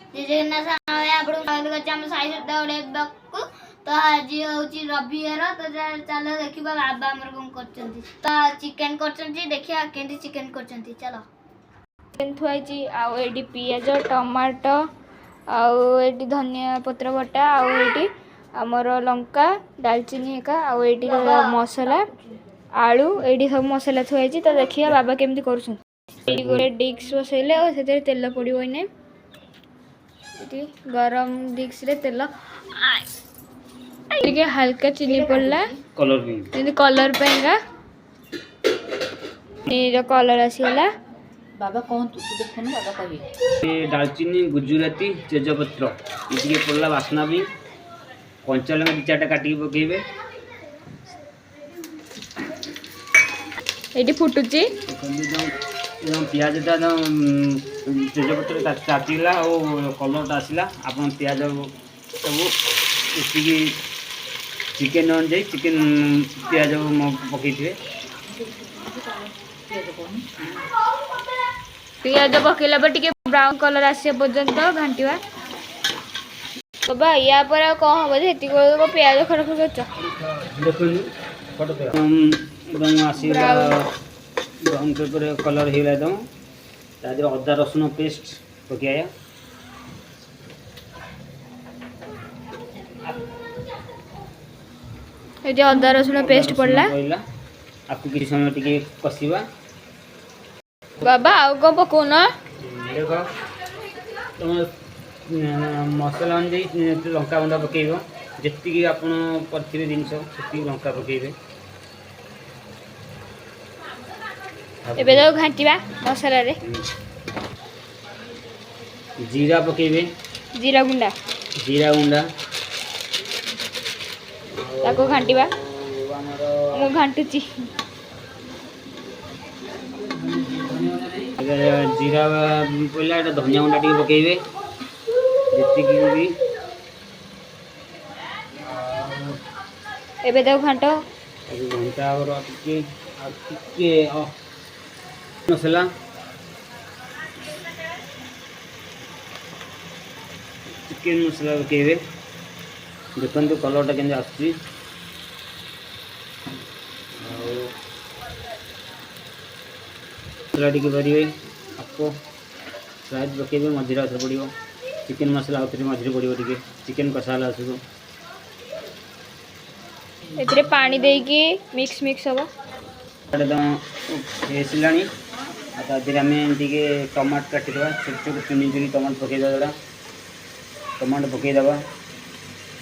जगन्नाथ आपण स्वागत साई श्रद्धा उड़ेबा तो आज हूँ रविवार तो चल देखा बाबा आमर कौन कर चिकेन कर देखिए केमती चिकेन कर चलो चिकेन थुआई आउ पियाज टमाटो आउटी धनिया पत्र बटा आउटी आमर लंका डालचीनी एका आउटी मसला आलू ये सब मसला थुआई तो देखिए बाबा केमती कर गोटे डिक्स बसैले और से तेल पड़ो इने गरम डिक्स रे तेल टिके हल्का चीनी पड़ला कलर पेगा कलर आसीगला बाबा कौन तू देखन बाबा कहिए दालचीनी गुजराती तेजपत्र ये पड़ला बास्ना भी कंचा लंका दि चार काटिक पकेबे ये फुटुची पियाज तेजपत्र तातिला और कलर आसला आप पियाज सब चिकेन अनुजाई चिकेन पियाज पकई पियाज पकेला टे ब्राउन कलर आसे पर्यंत घांटा बाबा या पर कौन हम ये पियाज खड़क एकदम आसला ब्राउन पेपर कलर होगा एकदम तादे अदा रसुण पेस्ट पकाया ये अदा रसुण पेस्ट पड़ला आपको किसी समय टिके कषा बाबा आउ कौन पकौन देख तुम मसला अनुजाई लंका बंदा पकेब जी आप जिनस लंका पकेबे एबे तो घांटिबा मसला रे जीरा पकेबे जीरा गुंडा ताको घांटिबा मु घांटुची जीरा पड़ला धनिया गुंडा टी पकेबे जी भी एबे तो घांटो घंटा और टिके मसला चिकेन मसला पकेबे देखो कलरटा के आसुची मसला टी करेंगे आपको फ्राइज पकेबे मझे आउे पड़ो चिकेन मसला आउे मझे पड़ो टे चिकेन कषा आसो ए पानी देकी मिक्स हम आसला आम टे टमाटो काटिद छोट छोट चुनी चुनी टमाटो पकईद टमाटो पकईद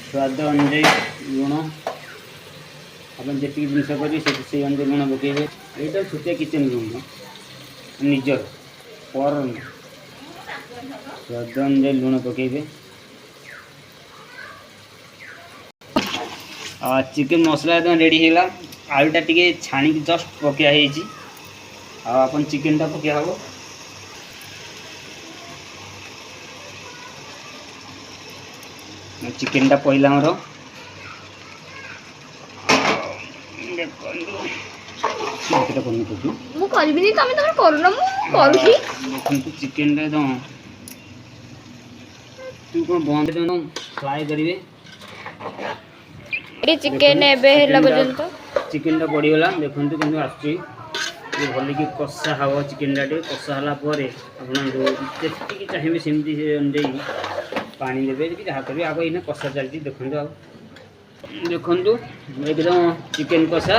स्वाद अनुजाई लुण आप जी जिनस कर अनुजाई लुण पकईबे यहाँ छोटिया किचेन रूम निजर पर स्वाद अनुजाई लुण पकईबे चिकेन मसला एकदम रेडी होगा आलूटा टे छाणी जस्ट पकया आपन चिकेन टा पकया हम चिकेन टा पहला आमर देखो चिकेन टा एकदम तू कौन बंद एकदम फ्राए करेंगे चिकेन पर्यंत चिकेन टा पड़गला देखो कि आस भल कि कषा हम चिकेन टे कषा है जी चाहिए सेमती अनुजाई पानी देवे जहाँ करेंगे आगे इन कषा चलती देखो देखो एकदम चिकेन कषा